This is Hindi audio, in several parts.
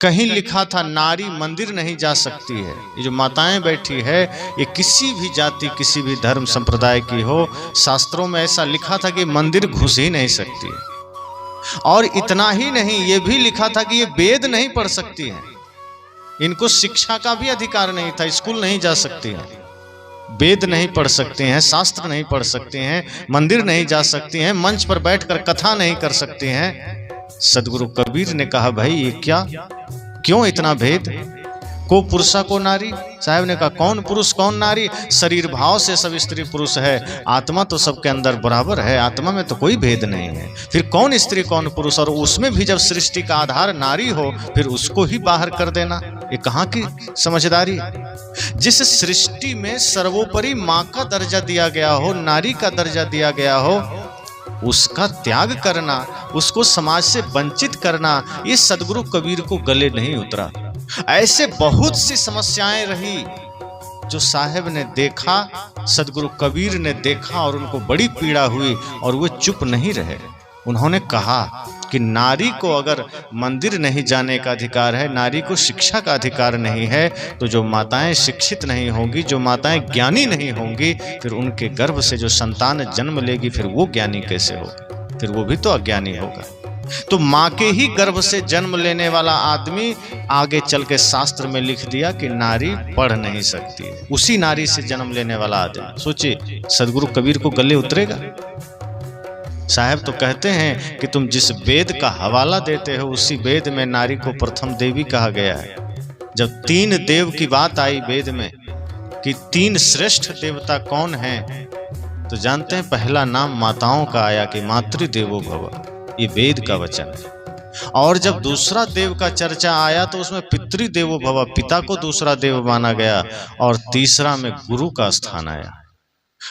कहीं लिखा था नारी मंदिर नहीं जा सकती है। ये जो माताएं बैठी है ये किसी भी जाति किसी भी धर्म संप्रदाय की हो, शास्त्रों में ऐसा लिखा था कि मंदिर घुस ही नहीं सकती है। और इतना ही नहीं, ये भी लिखा था कि ये वेद नहीं पढ़ सकती है, इनको शिक्षा का भी अधिकार नहीं था, स्कूल नहीं जा सकती हैं, वेद नहीं पढ़ सकते हैं, शास्त्र नहीं पढ़ सकते हैं, मंदिर नहीं जा सकती हैं, मंच पर बैठकर कथा नहीं कर सकते हैं। सदगुरु कबीर ने कहा भाई ये क्या, क्यों इतना भेद, को पुरुषा को नारी। साहब ने कहा कौन पुरुष कौन नारी, शरीर भाव से सब स्त्री पुरुष है, आत्मा तो सबके अंदर बराबर है, आत्मा में तो कोई भेद नहीं है, फिर कौन स्त्री कौन पुरुष। और उसमें भी जब सृष्टि का आधार नारी हो फिर उसको ही बाहर कर देना, ये कहाँ की समझदारी। जिस सृष्टि में सर्वोपरि माँ का दर्जा दिया गया हो, नारी का दर्जा दिया गया हो, उसका त्याग करना, उसको समाज से वंचित करना, ये सदगुरु कबीर को गले नहीं उतरा। ऐसे बहुत सी समस्याएं रही जो साहेब ने देखा, सदगुरु कबीर ने देखा और उनको बड़ी पीड़ा हुई और वो चुप नहीं रहे। उन्होंने कहा कि नारी को अगर मंदिर नहीं जाने का अधिकार है, नारी को शिक्षा का अधिकार नहीं है, तो जो माताएं शिक्षित नहीं होंगी, जो माताएं ज्ञानी नहीं होंगी, फिर उनके गर्भ से जो संतान जन्म लेगी फिर वो ज्ञानी कैसे होगा, फिर वो भी तो अज्ञानी होगा। तो माँ के ही गर्भ से जन्म लेने वाला आदमी आगे चल के शास्त्र में लिख दिया कि नारी पढ़ नहीं सकती है, उसी नारी से जन्म लेने वाला आदमी। सोचिए सदगुरु कबीर को गले उतरेगा। साहब तो कहते हैं कि तुम जिस वेद का हवाला देते हो उसी वेद में नारी को प्रथम देवी कहा गया है। जब 3 देव की बात आई वेद में कि 3 श्रेष्ठ देवता कौन हैं, तो जानते हैं पहला नाम माताओं का आया कि मातृदेवो भव, ये वेद का वचन है। और जब दूसरा देव का चर्चा आया तो उसमें पितृदेवो भव, पिता को दूसरा देव माना गया, और तीसरा में गुरु का स्थान आया।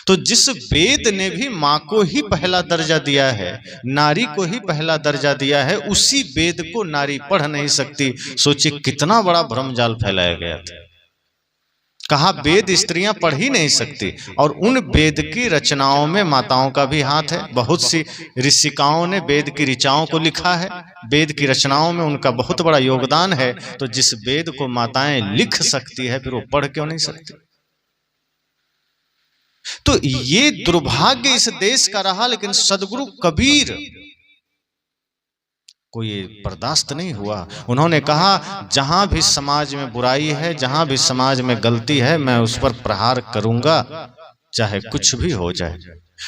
तो जिस वेद ने भी माँ को ही पहला दर्जा दिया है, नारी को ही पहला दर्जा दिया है, उसी वेद को नारी पढ़ नहीं सकती। सोचिए कितना बड़ा भ्रमजाल फैलाया गया था। कहा वेद स्त्रियां पढ़ ही नहीं सकती, और उन वेद की रचनाओं में माताओं का भी हाथ है। बहुत सी ऋषिकाओं ने वेद की ऋचाओं को लिखा है, वेद की रचनाओं में उनका बहुत बड़ा योगदान है। तो जिस वेद को माताएं लिख सकती है फिर वो पढ़ क्यों नहीं सकती। तो ये दुर्भाग्य इस देश का रहा, लेकिन सदगुरु कबीर को ये बर्दाश्त नहीं हुआ। उन्होंने कहा जहां भी समाज में बुराई है, जहां भी समाज में गलती है, मैं उस पर प्रहार करूंगा चाहे कुछ भी हो जाए।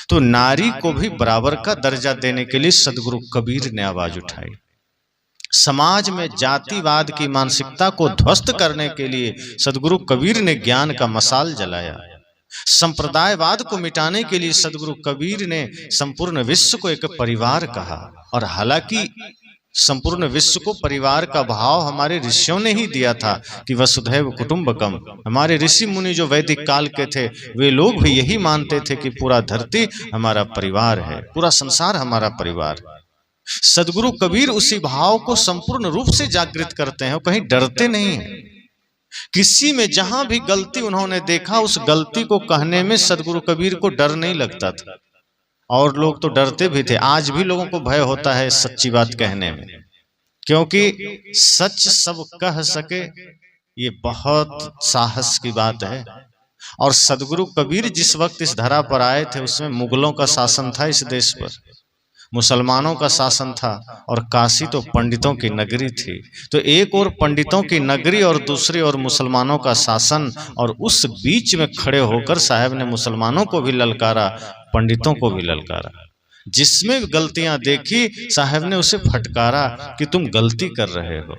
तो नारी को भी बराबर का दर्जा देने के लिए सदगुरु कबीर ने आवाज उठाई। समाज में जातिवाद की मानसिकता को ध्वस्त करने के लिए सदगुरु कबीर ने ज्ञान का मशाल जलाया। संप्रदायवाद को मिटाने के लिए सदगुरु कबीर ने संपूर्ण विश्व को एक परिवार कहा। और हालांकि संपूर्ण विश्व को परिवार का भाव हमारे ऋषियों ने ही दिया था कि वसुधैव कुटुंबकम। हमारे ऋषि मुनि जो वैदिक काल के थे वे लोग भी यही मानते थे कि पूरा धरती हमारा परिवार है, पूरा संसार हमारा परिवार। सदगुरु कबीर उसी भाव को संपूर्ण रूप से जागृत करते हैं, कहीं डरते नहीं हैं। किसी में जहां भी गलती उन्होंने देखा उस गलती को कहने में सदगुरु कबीर को डर नहीं लगता था, और लोग तो डरते भी थे। आज भी लोगों को भय होता है सच्ची बात कहने में, क्योंकि सच सब कह सके ये बहुत साहस की बात है। और सदगुरु कबीर जिस वक्त इस धरा पर आए थे उसमें मुगलों का शासन था इस देश पर, मुसलमानों का शासन था, और काशी तो पंडितों की नगरी थी। तो एक और पंडितों की नगरी और दूसरी ओर मुसलमानों का शासन, और उस बीच में खड़े होकर साहब ने मुसलमानों को भी ललकारा, पंडितों को भी ललकारा। जिसमें गलतियां देखी साहब ने उसे फटकारा कि तुम गलती कर रहे हो।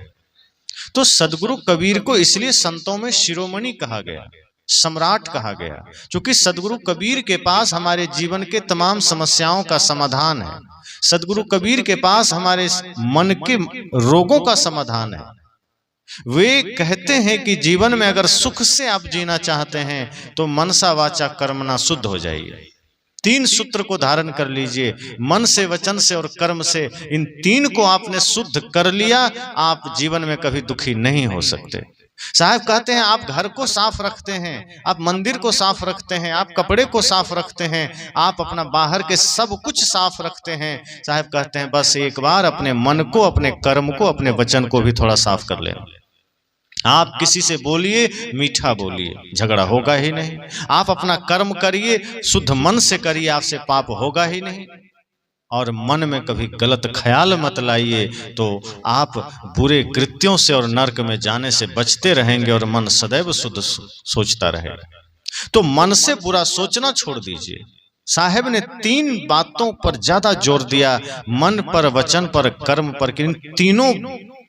तो सदगुरु कबीर को इसलिए संतों में शिरोमणि कहा गया, सम्राट कहा गया, क्योंकि सदगुरु कबीर के पास हमारे जीवन के तमाम समस्याओं का समाधान है। सदगुरु कबीर के पास हमारे मन के रोगों का समाधान है। वे कहते हैं कि जीवन में अगर सुख से आप जीना चाहते हैं तो मनसा वाचा कर्मणा शुद्ध हो जाइए। 3 सूत्र को धारण कर लीजिए, मन से, वचन से और कर्म से। इन 3 को आपने शुद्ध कर लिया, आप जीवन में कभी दुखी नहीं हो सकते। साहब कहते हैं आप घर को साफ रखते हैं, आप मंदिर को साफ रखते हैं, आप कपड़े को साफ रखते हैं, आप अपना बाहर के सब कुछ साफ रखते हैं। साहब कहते हैं बस एक बार अपने मन को, अपने कर्म को, अपने वचन को भी थोड़ा साफ कर लेना। आप किसी से बोलिए, मीठा बोलिए, झगड़ा होगा ही नहीं। आप अपना कर्म करिए, शुद्ध मन से करिए, आपसे पाप होगा ही नहीं। और मन में कभी गलत ख्याल मत लाइए, तो आप बुरे कृत्यों से और नरक में जाने से बचते रहेंगे और मन सदैव शुद्ध सोचता रहेगा। तो मन से बुरा सोचना छोड़ दीजिए। साहब ने 3 बातों पर ज्यादा जोर दिया, मन पर, वचन पर, कर्म पर, कि इन तीनों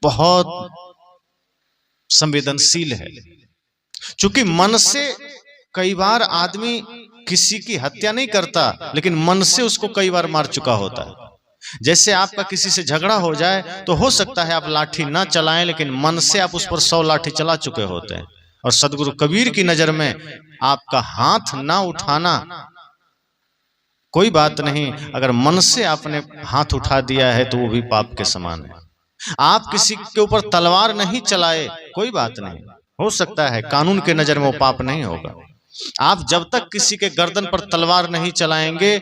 बहुत संवेदनशील है। क्योंकि मन से कई बार आदमी किसी की हत्या नहीं करता, लेकिन मन से उसको कई बार मार चुका होता है। जैसे आपका किसी से झगड़ा हो जाए तो हो सकता है आप लाठी ना चलाएं, लेकिन मन से आप उस पर 100 लाठी चला चुके होते हैं। और सदगुरु कबीर की नजर में आपका हाथ ना उठाना कोई बात नहीं, अगर मन से आपने हाथ उठा दिया है तो वो भी पाप के समान है। आप किसी के ऊपर तलवार नहीं चलाए, कोई बात नहीं, हो सकता है कानून के नजर में वो पाप नहीं होगा। आप जब तक किसी के गर्दन पर तलवार नहीं चलाएंगे,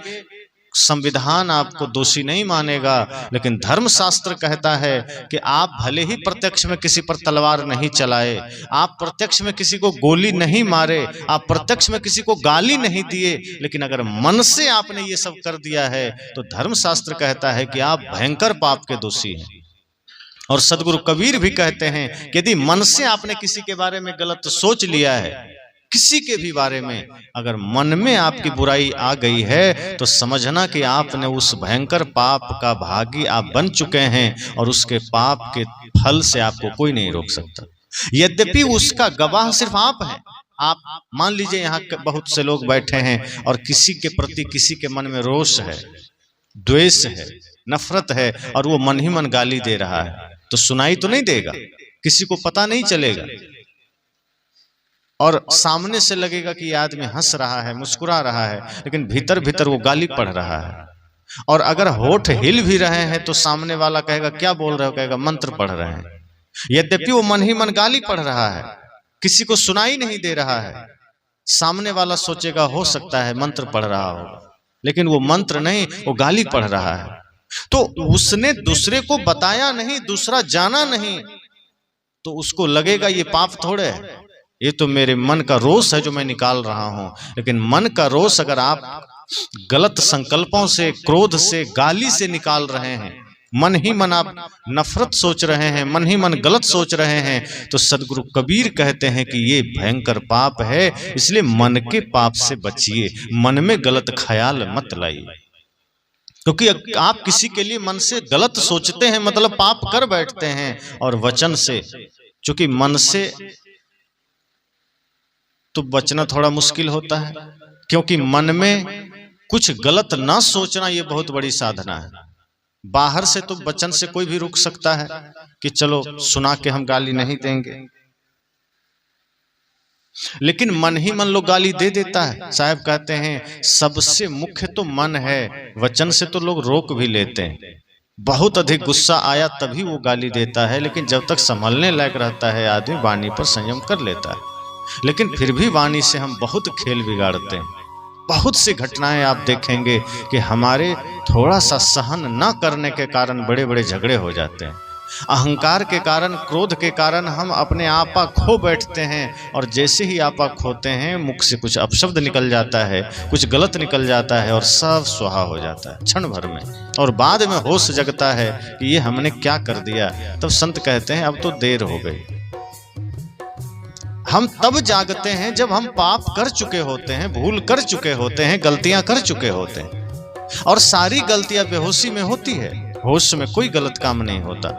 संविधान आपको दोषी नहीं मानेगा। लेकिन धर्मशास्त्र कहता है कि आप भले ही प्रत्यक्ष में किसी पर तलवार नहीं चलाए, आप प्रत्यक्ष में किसी को गोली नहीं मारे, आप प्रत्यक्ष में किसी को गाली नहीं दिए, लेकिन अगर मन से आपने ये सब कर दिया है तो धर्मशास्त्र कहता है कि आप भयंकर पाप के दोषी हैं। और सदगुरु कबीर भी कहते हैं कि यदि मन से आपने किसी के बारे में गलत सोच लिया है, किसी के भी बारे में अगर मन में आपकी बुराई आ गई है, तो समझना कि आपने उस भयंकर पाप का भागी आप बन चुके हैं और उसके पाप के फल से आपको कोई नहीं रोक सकता। यद्यपि उसका गवाह सिर्फ आप हैं। आप मान लीजिए यहाँ बहुत से लोग बैठे हैं और किसी के प्रति किसी के मन में रोष है, द्वेष है, नफरत है, और वो मन ही मन गाली दे रहा है, तो सुनाई तो नहीं देगा, किसी को पता नहीं चलेगा, और सामने से लगेगा कि ये आदमी हंस रहा है, मुस्कुरा रहा है, लेकिन भीतर भीतर वो गाली पढ़ रहा है। और अगर होठ हिल भी रहे हैं तो सामने वाला कहेगा क्या बोल रहे हो, कहेगा मंत्र पढ़ रहे हैं। यद्यपि वो मन ही मन गाली पढ़ रहा है, किसी को सुनाई नहीं दे रहा है। सामने वाला सोचेगा हो सकता है मंत्र पढ़ रहा हो, लेकिन वो मंत्र नहीं, वो गाली पढ़ रहा है। तो उसने दूसरे को बताया नहीं, दूसरा जाना नहीं, तो उसको लगेगा ये पाप थोड़े है, ये तो मेरे मन का रोष है जो मैं निकाल रहा हूं। लेकिन मन का रोष अगर आप गलत संकल्पों से, क्रोध से, गाली से निकाल रहे हैं, मन ही मन आप नफरत सोच रहे हैं, मन ही मन गलत सोच रहे हैं, तो सदगुरु कबीर कहते हैं कि ये भयंकर पाप है। इसलिए मन के पाप से बचिए, मन में गलत ख्याल मत लाइए। क्योंकि आप किसी के लिए मन से गलत सोचते हैं मतलब पाप कर बैठते हैं। और वचन से, चूंकि मन से तो बचना थोड़ा मुश्किल होता है, क्योंकि मन में कुछ गलत ना सोचना ये बहुत बड़ी साधना है। बाहर से तो वचन से कोई भी रुक सकता है कि चलो सुना के हम गाली नहीं देंगे, लेकिन मन ही मन लोग गाली दे देता है। साहब कहते हैं सबसे मुख्य तो मन है, वचन से तो लोग रोक भी लेते हैं। बहुत अधिक गुस्सा आया तभी वो गाली देता है, लेकिन जब तक संभलने लायक रहता है आदमी वाणी पर संयम कर लेता है। लेकिन फिर भी वाणी से हम बहुत खेल बिगाड़ते हैं। बहुत सी घटनाएं आप देखेंगे कि हमारे थोड़ा सा सहन न करने के कारण बड़े बड़े झगड़े हो जाते हैं। अहंकार के कारण, क्रोध के कारण हम अपने आपा खो बैठते हैं, और जैसे ही आपा खोते हैं मुख से कुछ अपशब्द निकल जाता है, कुछ गलत निकल जाता है और सब स्वाहा हो जाता है क्षण भर में। और बाद में होश जगता है कि ये हमने क्या कर दिया। तब संत कहते हैं अब तो देर हो गई। हम तब जागते हैं जब हम पाप कर चुके होते हैं, भूल कर चुके होते हैं, गलतियां कर चुके होते हैं। और सारी गलतियां बेहोशी में होती है, होश में कोई गलत काम नहीं होता।